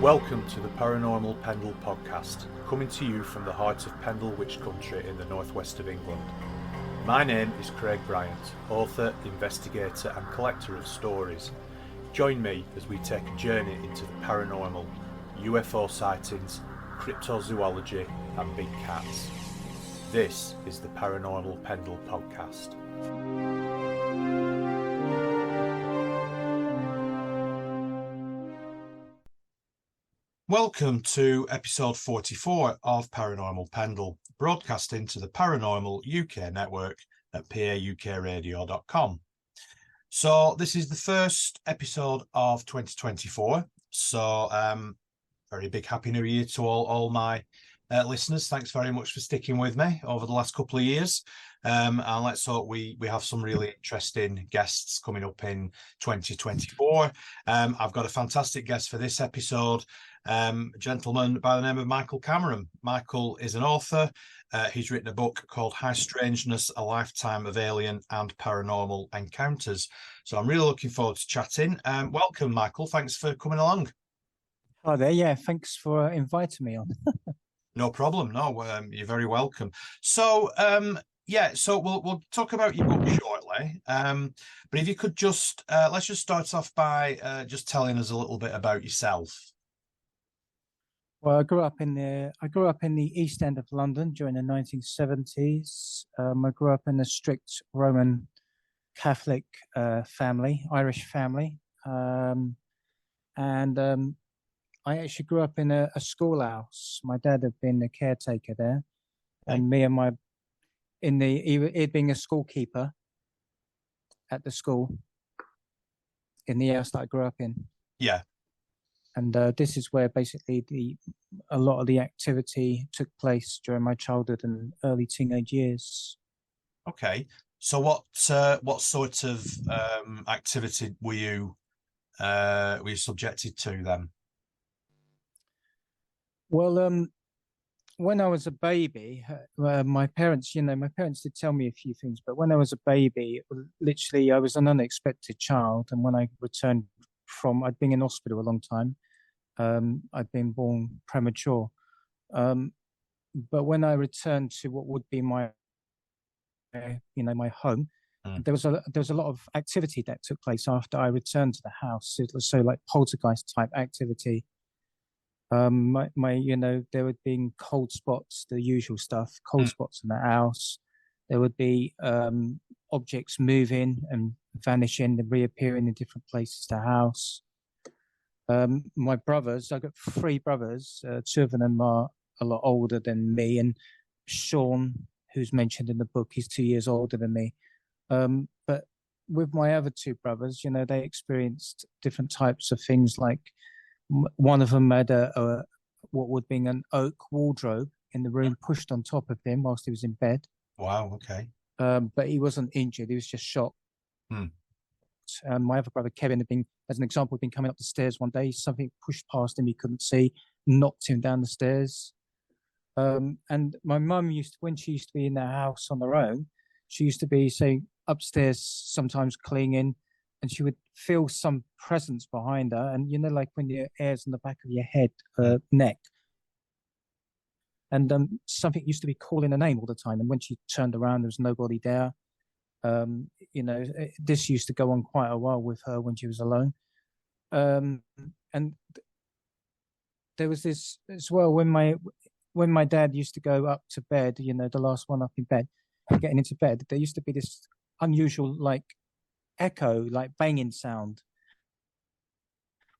Welcome to the Paranormal Pendle podcast, coming to you from the heart of Pendle Witch Country in the northwest of England. My name is Craig Bryant, author, investigator and collector of stories. Join me as we take a journey into the paranormal, UFO sightings, cryptozoology and big cats. This is the Paranormal Pendle podcast. Welcome to episode 44 of Paranormal Pendle, broadcasting to the Paranormal UK network at paukradio.com. So this is the first episode of 2024. So very big Happy New Year to all my listeners. Thanks very much for sticking with me over the last couple of years. And let's hope we have some really interesting guests coming up in 2024. I've got a fantastic guest for this episode. A gentleman by the name of Michael Kameron. Michael is an author. He's written a book called High Strangeness, A Lifetime of Alien and Paranormal Encounters. So I'm really looking forward to chatting. Welcome, Michael. Thanks for coming along. Hi there. Yeah, thanks for inviting me on. No problem. No, you're very welcome. So, so we'll talk about your book shortly. But if you could just let's just start off by just telling us a little bit about yourself. Well, I grew up in the East End of London during the 1970s. I grew up in a strict Roman Catholic family, Irish family, and I actually grew up in a schoolhouse. My dad had been the caretaker there, and me and he'd been a schoolkeeper at the school in the house that I grew up in. Yeah. And this is where basically a lot of the activity took place during my childhood and early teenage years. Okay. So what sort of activity were you subjected to then? Well, when I was a baby, my parents did tell me a few things, but when I was a baby, literally I was an unexpected child. And when I returned I'd been in hospital a long time. I'd been born premature. But when I returned to what would be my home, there was a lot of activity that took place after I returned to the house. It was so like poltergeist type activity. There would be cold spots, the usual stuff, cold spots in the house. There would be objects moving and vanishing and reappearing in different places in the house. My brothers, I've got three brothers. Two of them are a lot older than me, and Sean, who's mentioned in the book, he's 2 years older than me. But with my other two brothers, they experienced different types of things. Like one of them had what would be an oak wardrobe in the room pushed on top of him whilst he was in bed. Wow. Okay. But he wasn't injured; he was just shocked. My other brother Kevin had been, as an example, coming up the stairs one day. Something pushed past him he couldn't see, knocked him down the stairs. And my mum when she used to be in the house on her own, she used to be saying upstairs, sometimes clinging, and she would feel some presence behind her. And like when your hair's on the back of your head, neck. And something used to be calling her name all the time. And when she turned around, there was nobody there. This used to go on quite a while with her when she was alone. And there was this as well when my dad used to go up to bed, the last one up in bed, getting into bed, there used to be this unusual like echo, like banging sound,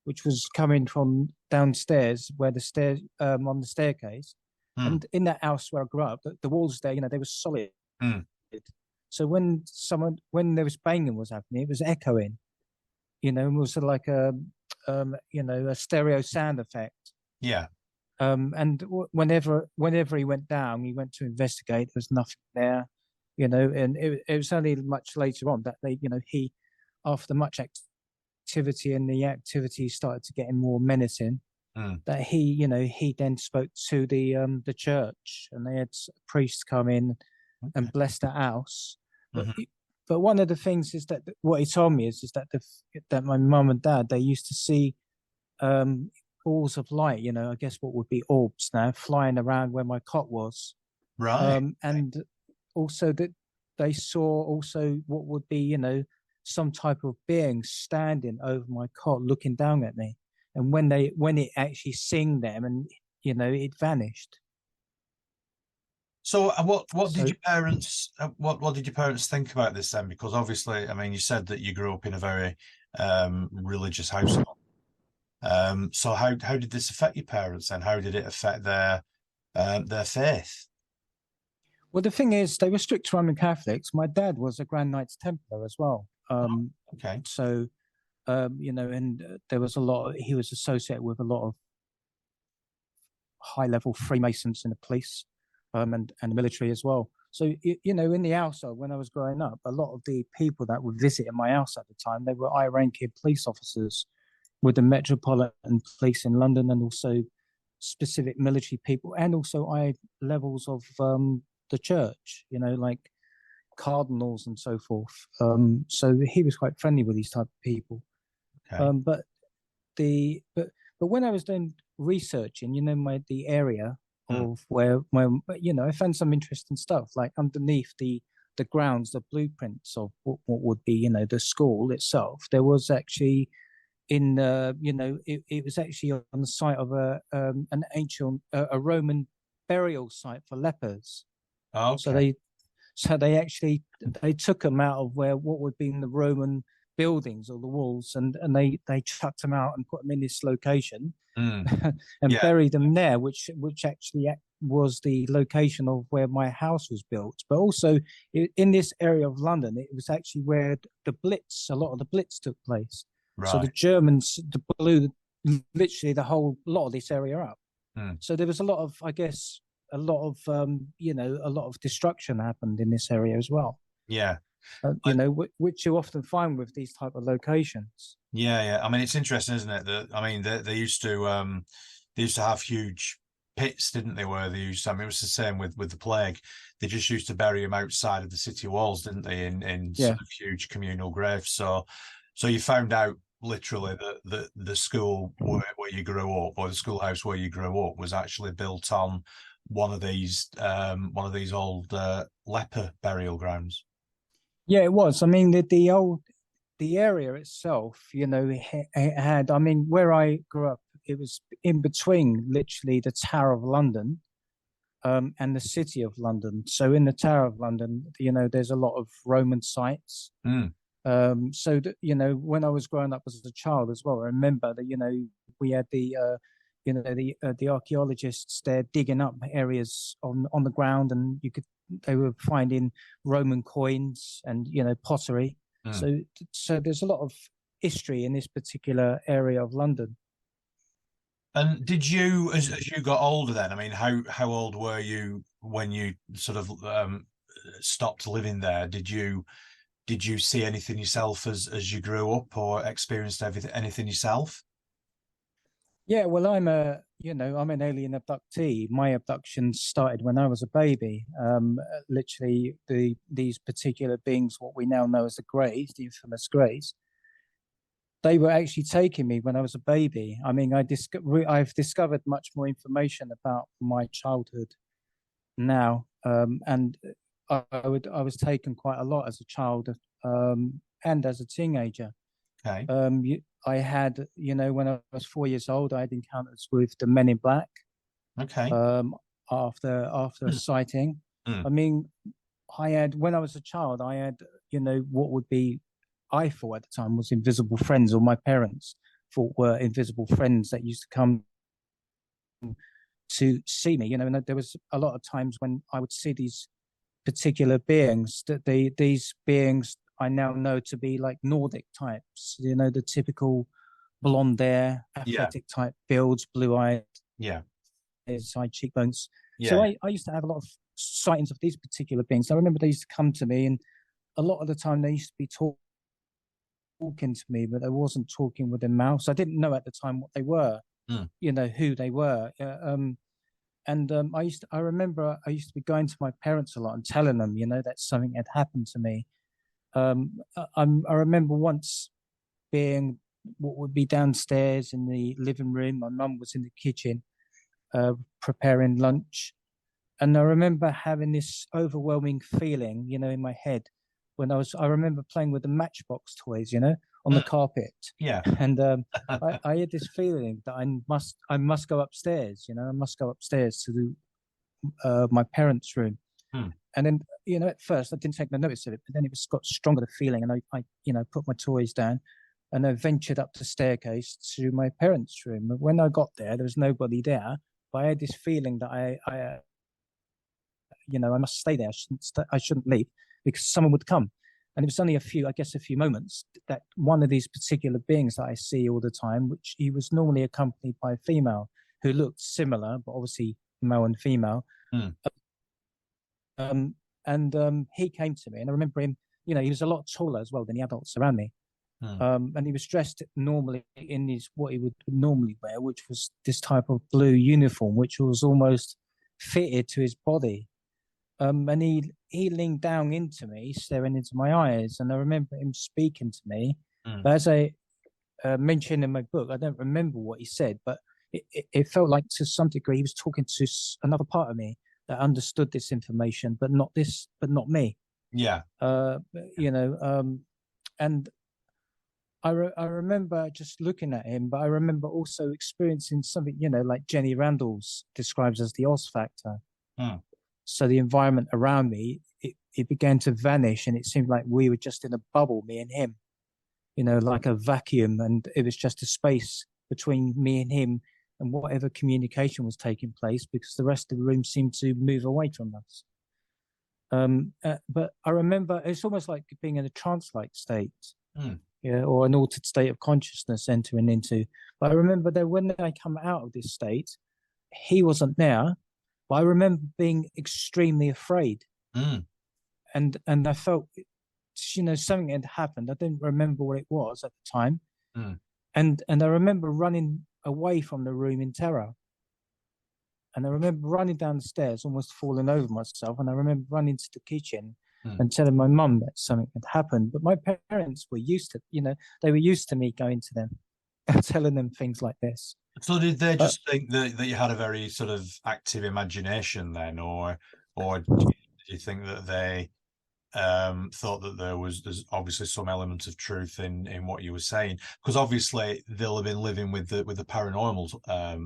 which was coming from downstairs where the stairs on the staircase. And in that house where I grew up, the walls there, they were solid. So when there was banging was happening, it was echoing, and it was sort of like a stereo sound effect. Yeah. And whenever he went down, he went to investigate. There was nothing there, and it was only much later on that he, after much activity and the activity started to get more menacing, that he then spoke to the church, and they had priests come in and bless the house. But one of the things is that what he told me is that that my mum and dad, they used to see balls of light, I guess what would be orbs now, flying around where my cot was. Right. And also that they saw also what would be, some type of being standing over my cot looking down at me. And when it actually sing them, and it vanished. So what did So your parents what did your parents think about this then? Because obviously, I mean, you said that you grew up in a very religious household. So how did this affect your parents, and how did it affect their faith? well, the thing is, they were strict Roman Catholics. My dad was a Grand Knights Templar as well. Okay. So and there was he was associated with a lot of high level Freemasons in the police, and the military as well. So in the household when I was growing up, a lot of the people that would visit in my house at the time, they were high ranking police officers with the Metropolitan Police in London, and also specific military people, and also high levels of the church, like cardinals and so forth. So he was quite friendly with these type of people. Okay. But when I was doing researching, the area of where I found some interesting stuff, like underneath the grounds, the blueprints of what would be, the school itself. There was actually it was actually on the site of an ancient a Roman burial site for lepers. Oh, okay. So they took them out of what would be in the Roman buildings or the walls, and they chucked them out and put them in this location and Yeah. buried them there, which actually was the location of where my house was built. But also in this area of London, it was actually where a lot of the Blitz took place. Right. So the Germans blew literally the whole lot of this area up. So there was a lot of, I guess, a lot of destruction happened in this area as well. Yeah. Which you often find with these type of locations. Yeah. I mean, it's interesting, isn't it? That, I mean, they used to have huge pits, didn't they? Where they used, I mean, it was the same with the plague. They just used to bury them outside of the city walls, didn't they? In sort of huge communal graves. So you found out literally that the school where you grew up, or the schoolhouse where you grew up, was actually built on one of these old leper burial grounds. Yeah, it was. I mean, the area itself, it had. I mean, where I grew up, it was in between, literally, the Tower of London, and the City of London. So in the Tower of London, there's a lot of Roman sites. So that, when I was growing up as a child as well, I remember that we had the archaeologists there digging up areas on the ground, and they were finding Roman coins and pottery. So there's a lot of history in this particular area of London. And did you, as you got older then, I mean, how old were you when you sort of stopped living there? Did you see anything yourself as you grew up, or experienced anything yourself? Yeah, well, I'm an alien abductee. My abduction started when I was a baby. Literally, these particular beings, what we now know as the Greys, the infamous Greys, they were actually taking me when I was a baby. I mean, I've discovered much more information about my childhood now, and I was taken quite a lot as a child, and as a teenager. Okay. I had, when I was 4 years old, I had encounters with the Men in Black. Okay. After a sighting. I mean, when I was a child, I had, what would be, I thought at the time was invisible friends, or my parents thought were invisible friends that used to come to see me, and there was a lot of times when I would see these particular beings, that these beings I now know to be like Nordic types, the typical blonde hair, athletic type builds, blue eyes, side cheekbones. So I used to have a lot of sightings of these particular beings. I remember they used to come to me, and a lot of the time they used to be talking to me, but they wasn't talking with their mouths. I didn't know at the time what they were, who they were. I remember I used to be going to my parents a lot and telling them, that something had happened to me. I remember once being what would be downstairs in the living room. My mum was in the kitchen preparing lunch. And I remember having this overwhelming feeling, in my head when I remember playing with the Matchbox toys, on the carpet. Yeah. And I had this feeling that I must go upstairs, I must go upstairs to my parents' room. And then, at first I didn't take no notice of it, but then it got stronger, the feeling. And I put my toys down and I ventured up the staircase to my parents' room. And when I got there was nobody there, but I had this feeling that I must stay there. I shouldn't leave because someone would come. And it was only a few moments that one of these particular beings that I see all the time, which he was normally accompanied by a female who looked similar, but obviously male and female. He came to me, and I remember him, he was a lot taller as well than the adults around me. And he was dressed normally in what he would normally wear, which was this type of blue uniform, which was almost fitted to his body. And he leaned down into me, staring into my eyes, and I remember him speaking to me. But as I mentioned in my book, I don't remember what he said, but it felt like to some degree he was talking to another part of me that understood this information, but not me. Yeah. And I remember just looking at him, but I remember also experiencing something, like Jenny Randalls describes as the Oz factor. So the environment around me, it began to vanish, and it seemed like we were just in a bubble, me and him, like a vacuum, and it was just a space between me and him and whatever communication was taking place, because the rest of the room seemed to move away from us. But I remember it's almost like being in a trance-like state, or an altered state of consciousness entering into. But I remember that when I come out of this state, he wasn't there. But I remember being extremely afraid, and I felt, something had happened. I didn't remember what it was at the time, and I remember running away from the room in terror. And I remember running down the stairs, almost falling over myself. And I remember running to the kitchen and telling my mum that something had happened. But my parents were used to, they were used to me going to them and telling them things like this. So did they just think that you had a very sort of active imagination then, or do you think that they thought that there's obviously some element of truth in what you were saying? Because obviously they'll have been living with the paranormal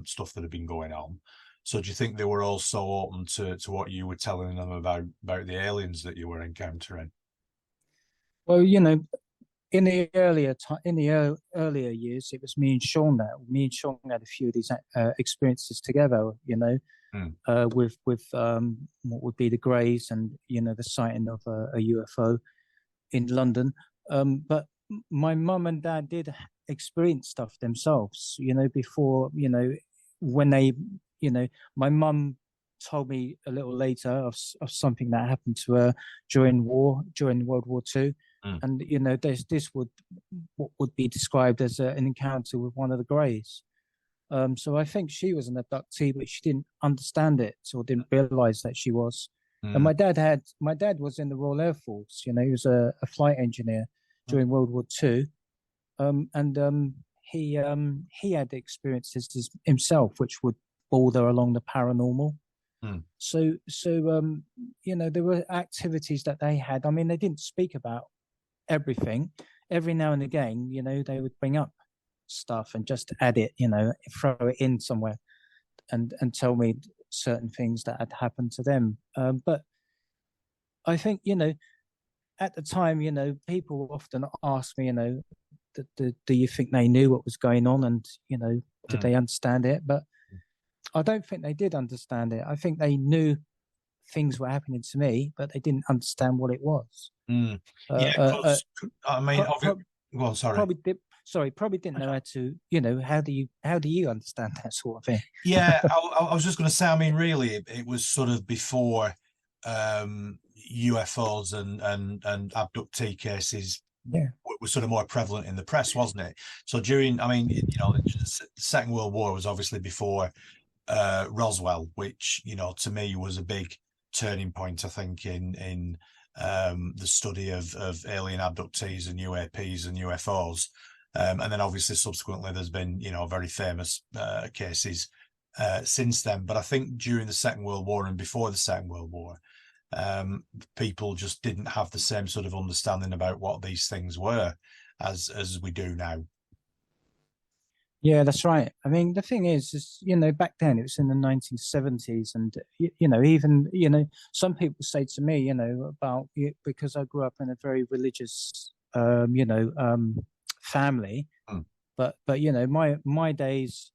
stuff that had been going on. So do you think they were also open to what you were telling them about the aliens that you were encountering? Well, in the earlier years, it was me and Sean. Me and Sean had a few of these experiences together. With what would be the Greys and the sighting of a UFO in London. But my mum and dad did experience stuff themselves. Before when they my mum told me a little later of something that happened to her during World War II. And this what would be described as an encounter with one of the Greys. So I think she was an abductee, but she didn't understand it or didn't realize that she was. And my dad was in the Royal Air Force. He was a flight engineer during World War II. He had experiences himself, which would border along the paranormal. So there were activities that they had. I mean, they didn't speak about everything. Every now and again, they would bring up stuff and just add it, throw it in somewhere and tell me certain things that had happened to them. But I think, at the time, people often ask me, do you think they knew what was going on, and, did they understand it? But I don't think they did understand it. I think they knew things were happening to me, but they didn't understand what it was. I mean, well, sorry. Probably didn't know how to, how do you understand that sort of thing? Yeah, I was just going to say, I mean, really, it was sort of before UFOs and abductee cases were sort of more prevalent in the press, wasn't it? So during, I mean, the Second World War was obviously before Roswell, which, to me was a big turning point, I think, in the study of alien abductees and UAPs and UFOs. And then obviously subsequently there's been, very famous cases since then. But I think during the Second World War and before the Second World War, people just didn't have the same sort of understanding about what these things were as we do now. Yeah, that's right. I mean, the thing is, back then it was in the 1970s, and even some people say to me, about because I grew up in a very religious, family, but my days,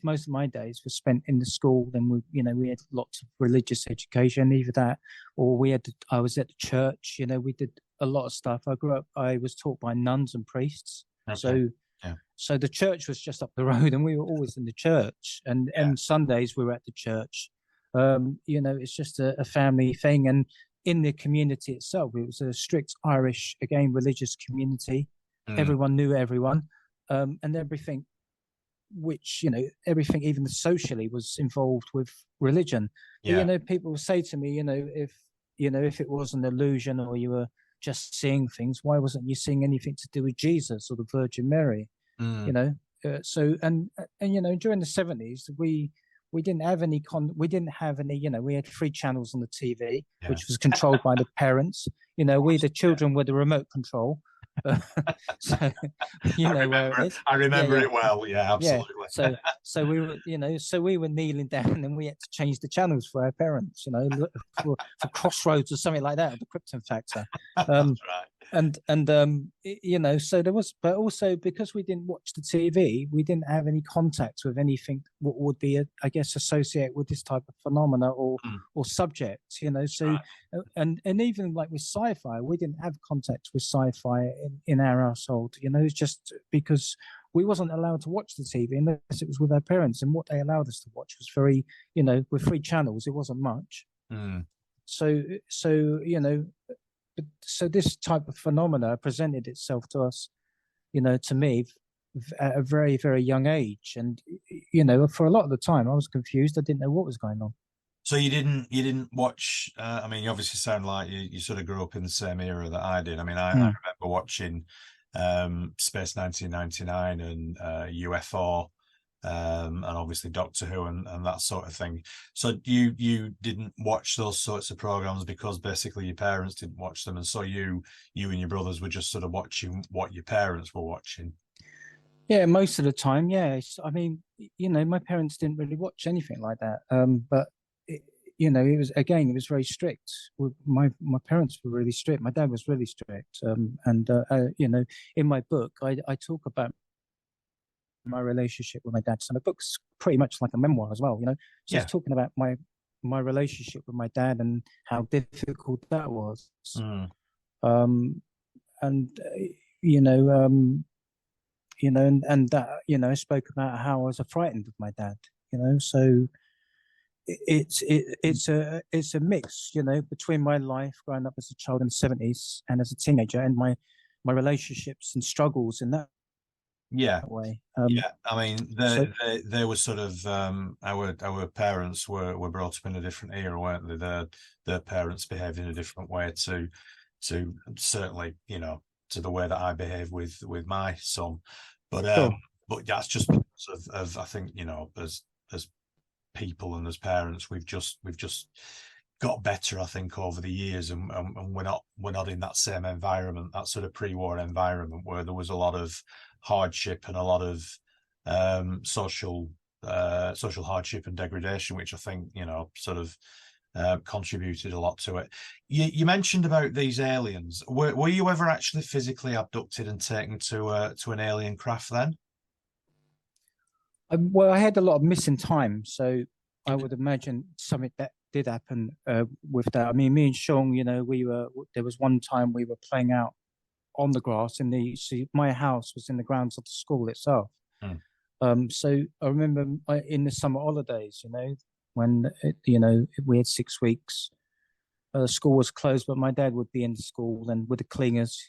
most of my days were spent in the school. Then we had lots of religious education, either that or I was at the church. We did a lot of stuff. I was taught by nuns and priests, Okay. so. Yeah. So the church was just up the road, and we were always in the church. And Sundays we were at the church. It's just a family thing. And in the community itself, it was a strict Irish, again, religious community. Everyone knew everyone, and everything, everything, even socially, was involved with religion. Yeah. But, people will say to me, if it was an illusion or you were just seeing things, why wasn't you seeing anything to do with Jesus or the Virgin Mary? So during the 70s we didn't have any we had 3 channels on the TV, which was controlled by the parents. We the children were the remote control. So where it is. I remember it well. Yeah, absolutely. Yeah. So we were, so we were kneeling down, and we had to change the channels for our parents, for Crossroads or something like that, the Krypton Factor. That's right. And so there was, but also because we didn't watch the TV, we didn't have any contact with anything what would be, I guess, associated with this type of phenomena or subject. So right. and even like with sci-fi, we didn't have contact with sci-fi in our household. It's just because we wasn't allowed to watch the TV unless it was with our parents, and what they allowed us to watch was very, with 3 channels, it wasn't much. So this type of phenomena presented itself to us, to me, at a very, very young age. And, for a lot of the time, I was confused. I didn't know what was going on. So you didn't watch, I mean, you obviously sound like you sort of grew up in the same era that I did. I mean, I remember watching Space 1999 and UFO, and obviously Doctor Who and that sort of thing. So you didn't watch those sorts of programs because basically your parents didn't watch them, and so you and your brothers were just sort of watching what your parents were watching. Yeah, most of the time, yeah. I mean, my parents didn't really watch anything like that. But it was very strict. My parents were really strict. My dad was really strict. In my book, I talk about my relationship with my dad. So the book's pretty much like a memoir as well, just talking about my relationship with my dad and how difficult that was. And that, I spoke about how I was frightened of my dad, so it's a mix, between my life growing up as a child in the 70s and as a teenager, and my relationships and struggles in that way. I mean, they were sort of our parents were brought up in a different era, weren't they? Their parents behaved in a different way to certainly, to the way that I behave with my son. But but that's just because of I think, as people and as parents, we've just got better, I think, over the years, and we're not in that same environment, that sort of pre-war environment where there was a lot of hardship and a lot of social hardship and degradation, which I think, sort of contributed a lot to it. You mentioned about these aliens. Were you ever actually physically abducted and taken to an alien craft then? Well, I had a lot of missing time, so I would imagine something that did happen with that. I mean, me and Sean, there was one time we were playing out on the grass my house was in the grounds of the school itself. So I remember in the summer holidays, when we had 6 weeks, school was closed, but my dad would be in the school and with the cleaners,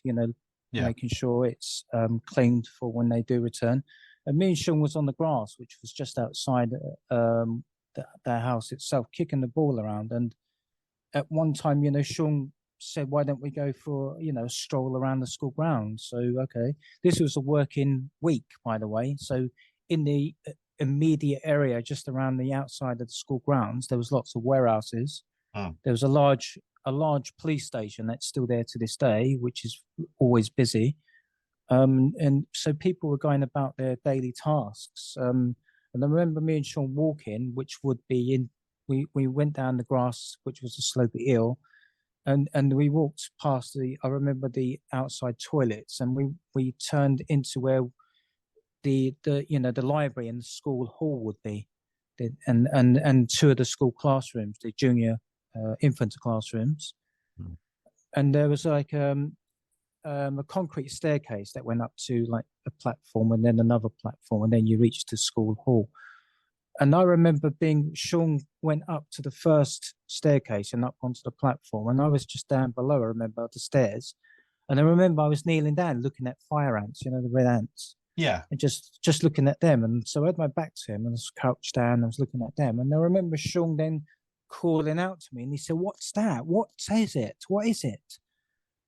making sure it's cleaned for when they do return. And me and Sean was on the grass, which was just outside their house itself, kicking the ball around. And at one time, Sean said, why don't we go for, a stroll around the school grounds? So, okay, this was a working week, by the way. So in the immediate area, just around the outside of the school grounds, there was lots of warehouses. There was a large police station that's still there to this day, which is always busy. And so people were going about their daily tasks. And I remember me and Sean walking, which would be we went down the grass, which was a slopey hill, and we walked past I remember the outside toilets, and we turned into where the library and the school hall would be, and two of the school classrooms, the junior infant classrooms. And there was like a concrete staircase that went up to like a platform, and then another platform, and then you reached the school hall. And I remember Sean went up to the first staircase and up onto the platform, and I was just down below, I remember, the stairs. And I remember I was kneeling down looking at fire ants, the red ants. Yeah. And just looking at them. And so I had my back to him and I was crouched down and I was looking at them. And I remember Sean then calling out to me, and he said, "What's that? What is it? What is it?"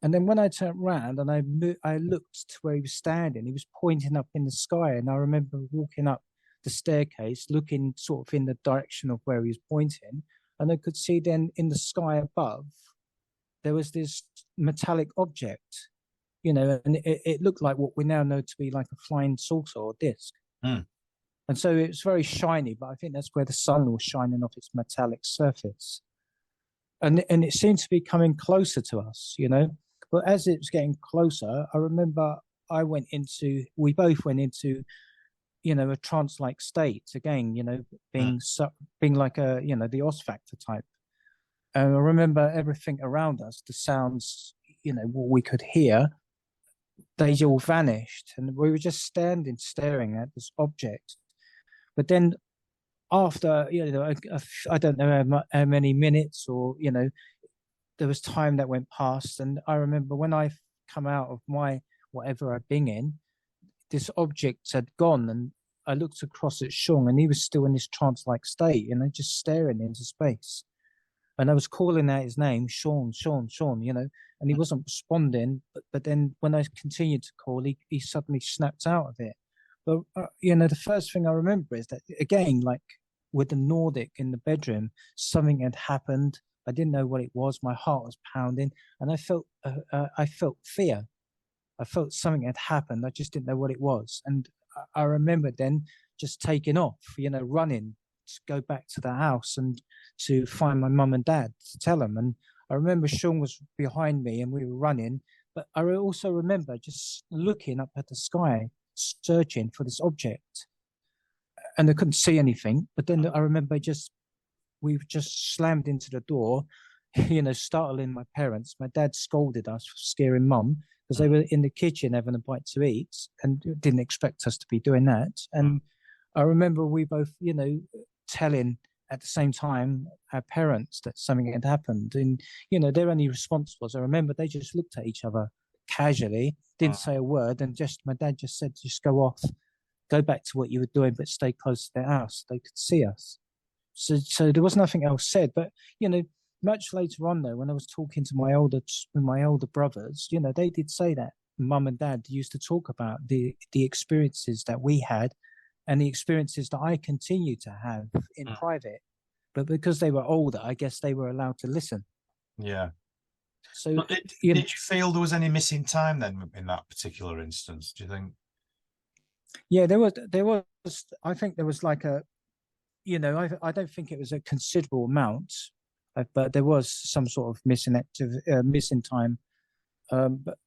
And then when I turned around and I looked to where he was standing, he was pointing up in the sky. And I remember walking up the staircase, looking sort of in the direction of where he was pointing. And I could see then in the sky above, there was this metallic object, and it looked like what we now know to be like a flying saucer or disc. And so it was very shiny, but I think that's where the sun was shining off its metallic surface. And it seemed to be coming closer to us, But as it was getting closer, I remember we both went into, a trance-like state again, being like the Oz Factor type. And I remember everything around us, the sounds, what we could hear, they all vanished. And we were just staring at this object. But then after, I don't know how many minutes or, there was time that went past. And I remember when I come out of my whatever I'd been in, this object had gone, and I looked across at Sean, and he was still in this trance-like state, and just staring into space. And I was calling out his name, Sean, Sean, Sean, and he wasn't responding. But then when I continued to call, he suddenly snapped out of it. But, the first thing I remember is that, again, like with the Nordic in the bedroom, something had happened. I didn't know what it was. My heart was pounding, and I felt fear. I felt something had happened. I just didn't know what it was. And I remember then just taking off, running to go back to the house and to find my mum and dad to tell them. And I remember Sean was behind me and we were running. But I also remember just looking up at the sky, searching for this object. And I couldn't see anything. But then I remember we just slammed into the door, startling my parents. My dad scolded us for scaring mum, because they were in the kitchen having a bite to eat and didn't expect us to be doing that. And I remember we both, telling at the same time our parents that something had happened. And, their only response was, I remember they just looked at each other casually, didn't say a word, and my dad just said, just go off, go back to what you were doing, but stay close to their house. They could see us. So there was nothing else said. But, much later on, though, when I was talking to my older brothers, they did say that mum and dad used to talk about the experiences that we had and the experiences that I continue to have in private. But because they were older, I guess they were allowed to listen. Yeah. So did you feel there was any missing time then in that particular instance, do you think? Yeah, there was, I think there was like a, I don't think it was a considerable amount, but there was some sort of missing time, but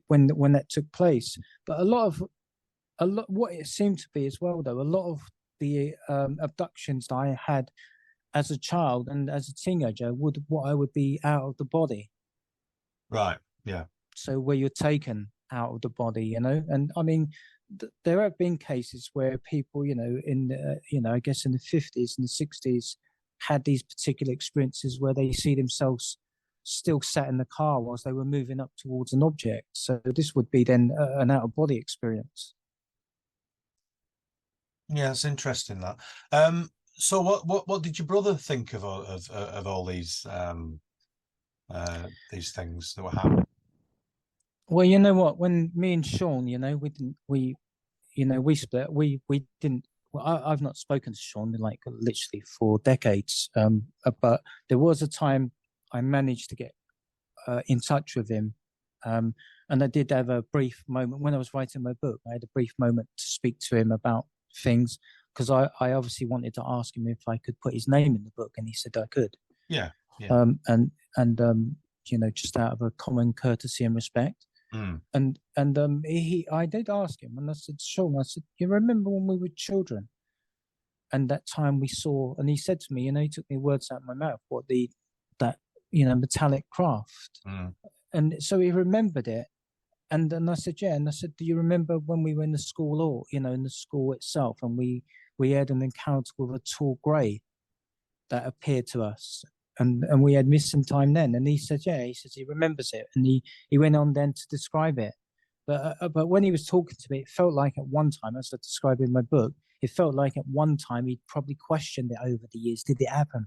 when that took place. But a lot what it seemed to be as well, though, a lot of the abductions that I had as a child and as a teenager I would be out of the body. Right. Yeah. So where you're taken out of the body, and I mean, there have been cases where people, I guess in the 50s and the 60s, had these particular experiences where they see themselves still sat in the car whilst they were moving up towards an object. So this would be then an out-of-body experience. Yeah, it's interesting that. So what did your brother think of all these these things that were happening? Well, you know what? When me and Sean, we split. We didn't. Well, I've not spoken to Sean in like literally for decades. But there was a time I managed to get in touch with him, and I did have a brief moment when I was writing my book. I had a brief moment to speak to him about things because I obviously wanted to ask him if I could put his name in the book, and he said I could. Yeah. And just out of a common courtesy and respect. I did ask him, and I said, Sean, I said, you remember when we were children, and that time we saw, and he said to me, he took the words out of my mouth, that metallic craft, and so he remembered it, and then I said, yeah, and I said, do you remember when we were in the school, or in the school itself, and we had an encounter with a tall grey that appeared to us. And we had missed some time then. And he said, yeah, he remembers it. And he went on then to describe it. But when he was talking to me, it felt like at one time, as I describe in my book, it felt like at one time he'd probably questioned it over the years. Did it happen?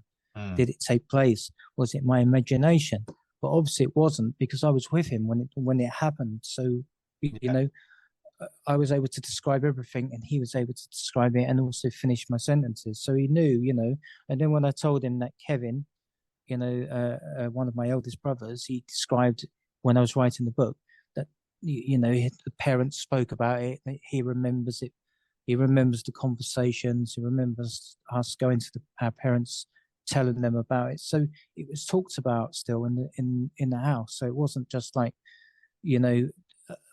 Did it take place? Was it my imagination? But obviously it wasn't, because I was with him when it happened. So, I was able to describe everything, and he was able to describe it and also finish my sentences. So he knew, And then when I told him that Kevin, one of my eldest brothers, he described when I was writing the book that, the parents spoke about it. He remembers it. He remembers the conversations. He remembers us going to our parents, telling them about it. So it was talked about still in the house. So it wasn't just like,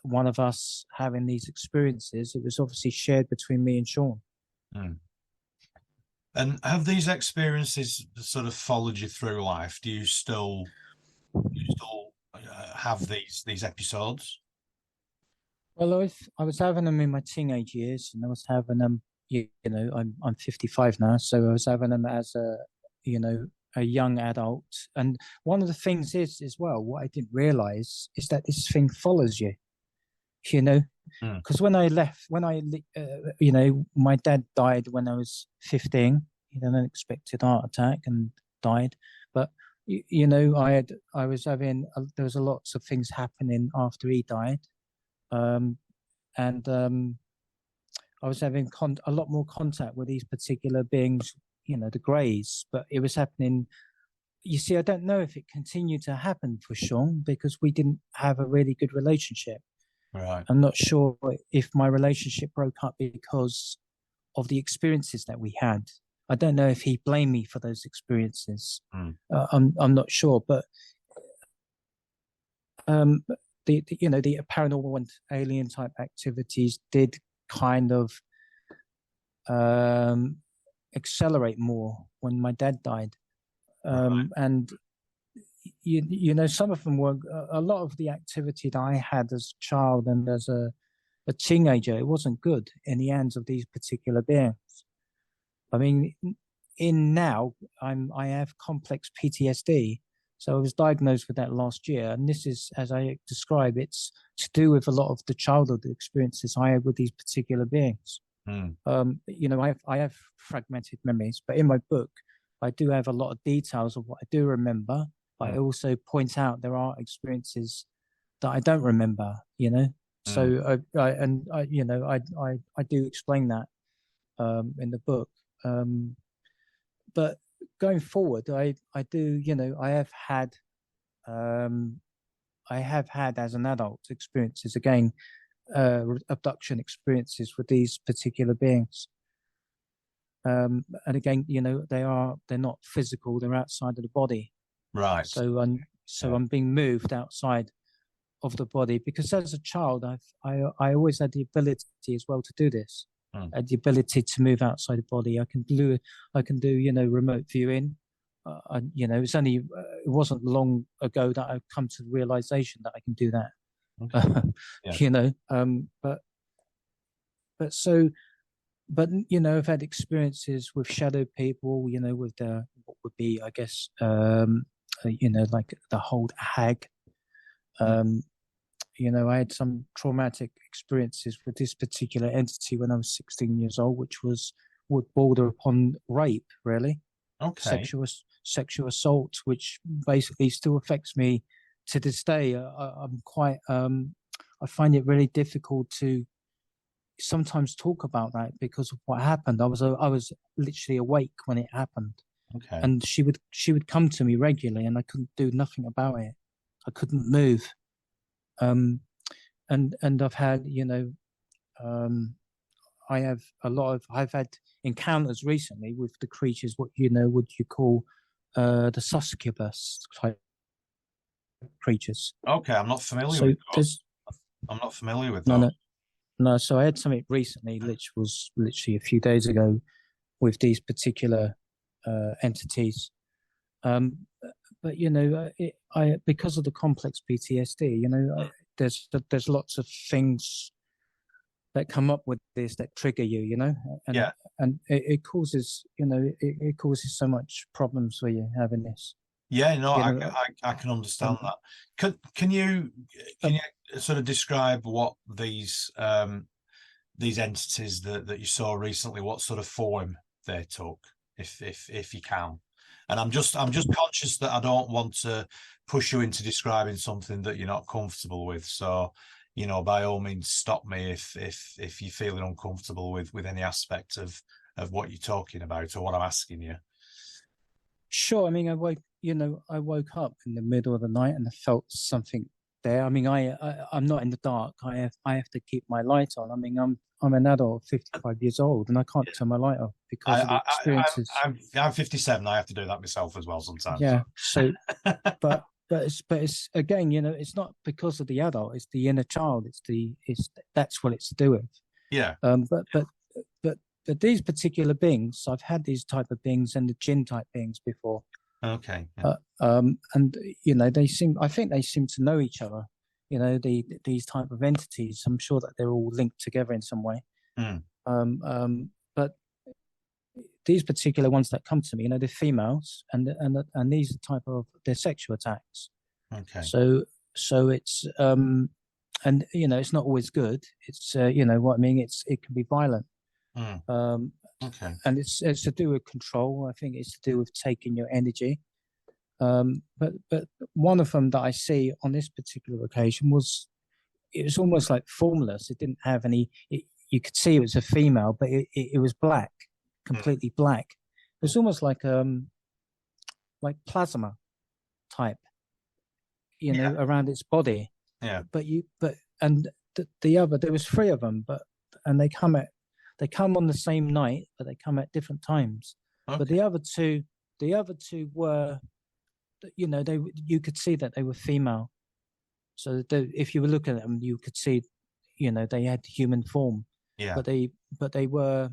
one of us having these experiences. It was obviously shared between me and Sean. And have these experiences sort of followed you through life? Do you still have these episodes? Well, I was having them in my teenage years, and I was having them. I'm 55 now, so I was having them as a young adult. And one of the things is as well, what I didn't realize is that this thing follows you. Because when I left, my dad died when I was 15. He had an unexpected heart attack and died. But I was having there was a lots of things happening after he died, and I was having a lot more contact with these particular beings, the Greys. But it was happening. You see, I don't know if it continued to happen for Sean because we didn't have a really good relationship. Right. I'm not sure if my relationship broke up because of the experiences that we had. I don't know if he blamed me for those experiences. I'm not sure, but the paranormal and alien type activities did kind of accelerate more when my dad died, and some of them were a lot of the activity that I had as a child and as a teenager. It wasn't good in the hands of these particular beings. I mean, now I have complex PTSD. So I was diagnosed with that last year, and this is, as I describe, it's to do with a lot of the childhood experiences I had with these particular beings. I have fragmented memories, but in my book, I do have a lot of details of what I do remember. I also point out there are experiences that I don't remember, So I do explain that in the book. But going forward, I do, I have had as an adult experiences again, abduction experiences with these particular beings. And again, they're not physical; they're outside of the body. Right. So I'm being moved outside of the body because as a child, I always had the ability as well to do this. I had the ability to move outside the body. I can do remote viewing. It wasn't long ago that I've come to the realization that I can do that. Okay. I've had experiences with shadow people, with what would be, I guess, like the whole hag. I had some traumatic experiences with this particular entity when I was 16 years old, which would border upon rape, really. Okay. sexual assault, which basically still affects me to this day. I'm quite, I find it really difficult to sometimes talk about that because of what happened. I was literally awake when it happened, Okay. and she would come to me regularly, and I couldn't do nothing about it. I couldn't move. And I've had, I've had encounters recently with the creatures, what would you call the succubus type creatures. Okay, I'm not familiar So with those. there's I'm not familiar with no, those. no. So I had something recently, which was literally a few days ago, with these particular entities. Um, but because of the complex PTSD, there's lots of things that come up with this that trigger you, and Yeah. and it causes, it causes so much problems for you having this. Yeah, no, You know, I can understand that. Can you sort of describe what these entities that you saw recently, what sort of form they took, if you can? And I'm just conscious that I don't want to push you into describing something that you're not comfortable with. So, by all means, stop me if you're feeling uncomfortable with any aspect of what you're talking about or what I'm asking you. Sure. I mean, I woke up in the middle of the night and I felt something there. I mean, I'm not in the dark. I have to keep my light on. I mean, I'm an adult, 55 years old, and I can't turn my light off because of the experiences. I'm 57. I have to do that myself as well sometimes. Yeah. So, but it's again, it's not because of the adult. It's the inner child. That's what it's to do with. Yeah. But these particular beings, I've had these type of beings and the jinn type beings before. Okay. Yeah. And I think they seem to know each other. These type of entities. I'm sure that they're all linked together in some way. But these particular ones that come to me, they're females, and these are they're sexual attacks. Okay. So it's and it's not always good. It's what I mean. It can be violent. Okay. And it's to do with control. I think it's to do with taking your energy. But one of them that I see on this particular occasion it was almost like formless. It didn't have any. You could see it was a female, but it was black, completely black. It was almost like plasma type, around its body. Yeah. There was three of them, and they come on the same night, but they come at different times. Okay. But the other two were, you could see that they were female. So if you were looking at them, you could see, they had human form. Yeah. But they were,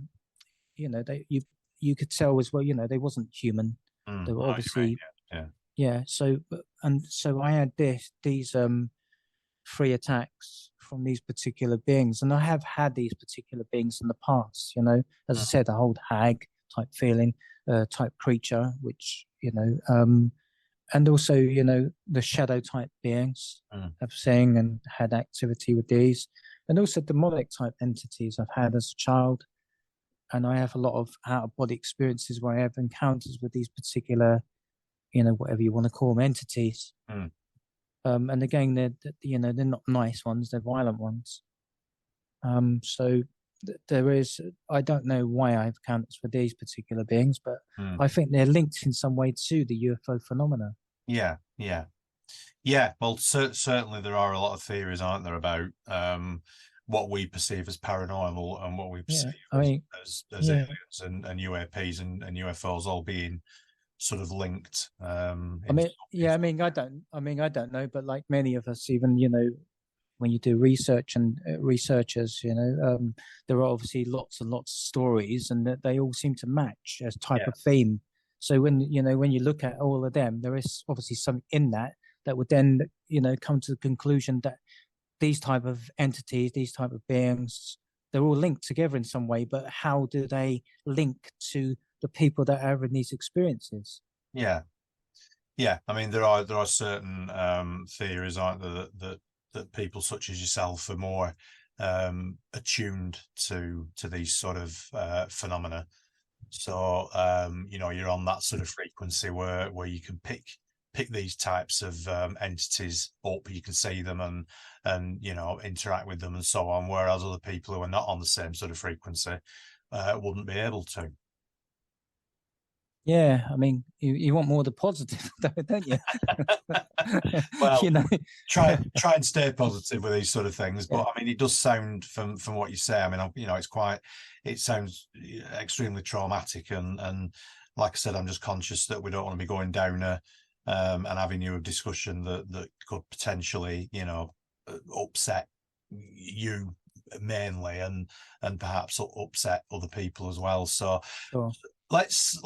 you could tell as well, they wasn't human. They were obviously, right. Yeah. So I had these free attacks from these particular beings, and I have had these particular beings in the past. As I said, a whole hag type feeling, type creature, which and also the shadow type beings I've seen and had activity with these, and also demonic type entities I've had as a child, and I have a lot of out of body experiences where I have encounters with these particular, whatever you want to call them, entities. And again, they're not nice ones; they're violent ones. So there is. I don't know why I have encounters with these particular beings, but I think they're linked in some way to the UFO phenomena. Yeah. Well, certainly there are a lot of theories, aren't there, about what we perceive as paranormal and what we perceive as aliens and UAPs and UFOs all being sort of linked. I don't know, but like many of us, even when you do research and researchers, there are obviously lots and lots of stories, and that they all seem to match as type of theme. So when you look at all of them, there is obviously something in that would then come to the conclusion that these type of entities, these type of beings, they're all linked together in some way. But how do they link to the people that are having these experiences? Yeah. I mean, there are certain theories, aren't there, that people such as yourself are more attuned to these sort of phenomena So you're on that sort of frequency where you can pick these types of entities up, you can see them and interact with them and so on, whereas other people who are not on the same sort of frequency wouldn't be able to. Yeah, I mean, you want more of the positive, don't you? Well, you know, try and stay positive with these sort of things. But yeah. I mean, it does sound from what you say. I mean, it sounds extremely traumatic, and like I said, I'm just conscious that we don't want to be going down an avenue of discussion that could potentially, upset you mainly, and perhaps upset other people as well. So. Sure. Let's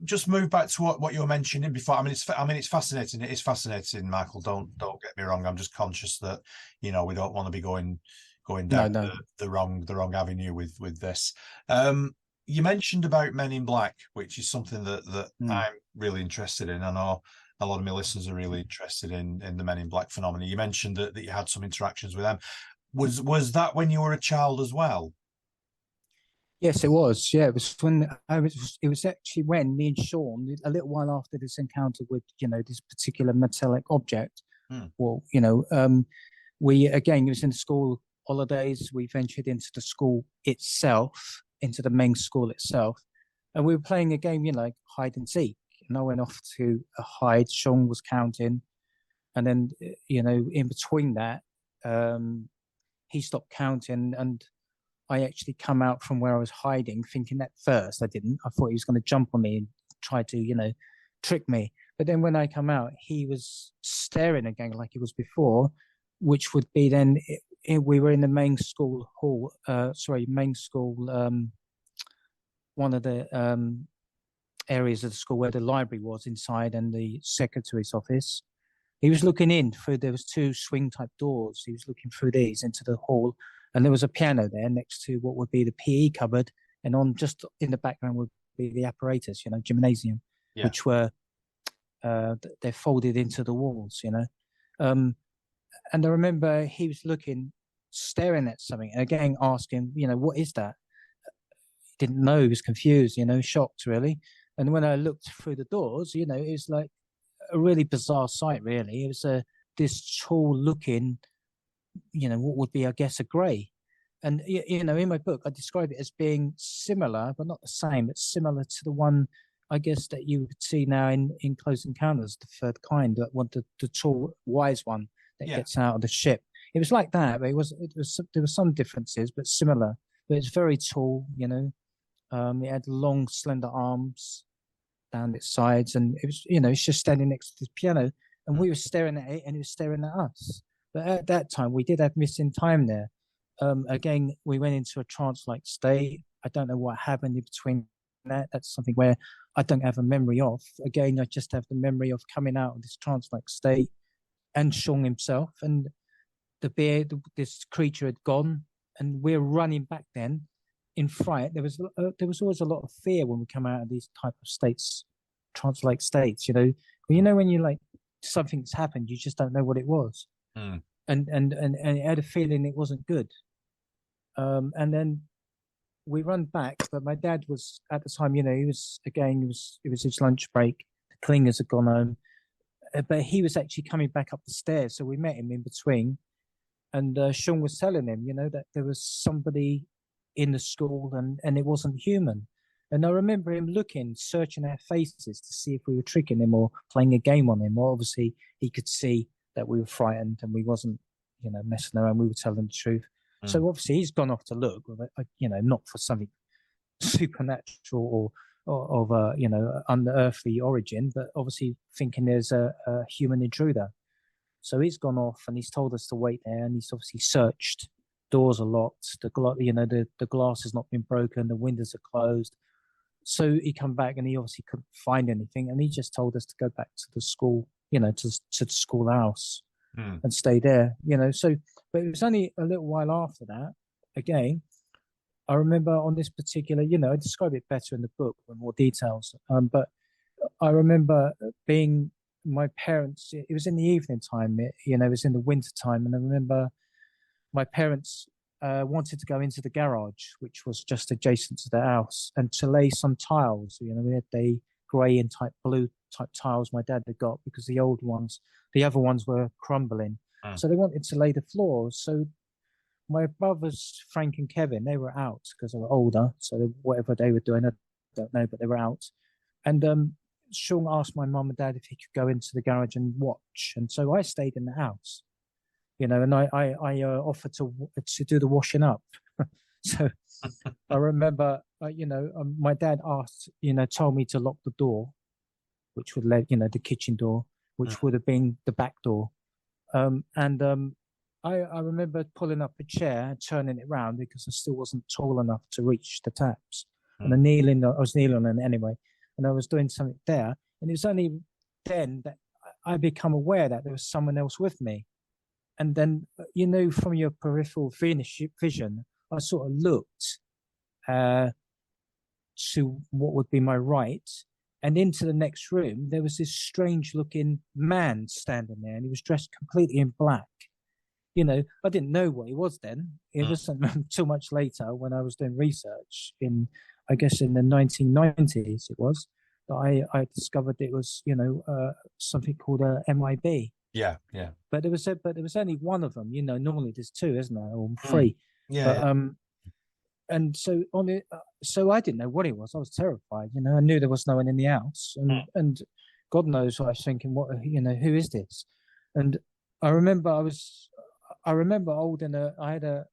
just move back to what you were mentioning before. I mean, it's fascinating. It is fascinating, Michael. Don't get me wrong. I'm just conscious that we don't want to be going down No. the wrong avenue with this. You mentioned about Men in Black, which is something that I'm really interested in. I know a lot of my listeners are really interested in the Men in Black phenomena. You mentioned that you had some interactions with them. Was that when you were a child as well? Yes, it was. Yeah, it was when it was actually when me and Sean, a little while after this encounter with this particular metallic object. Well, we again, it was in the school holidays. We ventured into the school itself, into the main school itself, and we were playing a game, like hide and seek. And I went off to hide. Sean was counting, and then in between that, he stopped counting, and I actually come out from where I was hiding, thinking at first I didn't. I thought he was going to jump on me and try to, trick me. But then when I come out, he was staring again like he was before, which would be then we were in the main school hall. Main school. One of the areas of the school where the library was inside and the secretary's office. He was looking in through. There was two swing type doors. He was looking through these into the hall. And there was a piano there next to what would be the PE cupboard, and on just in the background would be the apparatus, gymnasium, which were they're folded into the walls, and I remember he was staring at something, and again asking, what is that? He didn't know. He was confused, shocked really. And when I looked through the doors, it was like a really bizarre sight. Really, it was this tall looking. What would be, I guess, a grey. And, in my book, I describe it as being similar, but not the same. It's similar to the one, I guess, that you would see now in Close Encounters, the third kind, that one, the tall, wise one that gets out of the ship. It was like that, but there were some differences, but similar. But it's very tall, it had long, slender arms down its sides, and it was, it's just standing next to the piano, and we were staring at it, and it was staring at us. But at that time, we did have missing time there. Again, we went into a trance-like state. I don't know what happened in between that. That's something where I don't have a memory of. Again, I just have the memory of coming out of this trance-like state and Sean himself. And this creature had gone, and we're running back then in fright. There was always a lot of fear when we come out of these type of states, trance-like states. When you like something's happened, you just don't know what it was. And it had a feeling it wasn't good. And then we run back, but my dad was at the time, it was his lunch break. The cleaners had gone home, but he was actually coming back up the stairs. So we met him in between, and Sean was telling him, that there was somebody in the school, and it wasn't human. And I remember him searching our faces to see if we were tricking him or playing a game on him. Or obviously, he could see that we were frightened and we wasn't, messing around. We were telling the truth. So obviously he's gone off to look, not for something supernatural or of a, unearthly origin, but obviously thinking there's a human intruder. So he's gone off and he's told us to wait there, and he's obviously searched. Doors are locked. The glass has not been broken. The windows are closed. So he come back and he obviously couldn't find anything, and he just told us to go back to the school, to the school house and stay there, So, but it was only a little while after that. Again, I remember on this particular, I describe it better in the book with more details. But I remember being my parents. It was in the evening time. It was in the winter time, and I remember my parents wanted to go into the garage, which was just adjacent to the house, and to lay some tiles. We had the grey and type blue type tiles my dad had got, because the other ones were crumbling. So they wanted to lay the floors. So my brothers, Frank and Kevin, they were out because they were older. So whatever they were doing, I don't know, but they were out. And Sean asked my mum and dad if he could go into the garage and watch. And so I stayed in the house, and I offered to do the washing up. So I remember, my dad asked, told me to lock the door, which would let, the kitchen door, which would have been the back door. I remember pulling up a chair and turning it round because I still wasn't tall enough to reach the taps. And I was kneeling on it anyway, and I was doing something there. And it was only then that I become aware that there was someone else with me. And then, from your peripheral vision, I sort of looked to what would be my right, and into the next room, there was this strange looking man standing there, and he was dressed completely in black. I didn't know what he was then. It wasn't too much later when I was doing research I guess in the 1990s it was, that I discovered it was, something called a MIB. Yeah, yeah. But there was only one of them. Normally there's two, isn't there, or three? Yeah. But, and so so I didn't know what it was. I was terrified. I knew there was no one in the house, and God knows what I was thinking. What who is this? And I remember holding I had a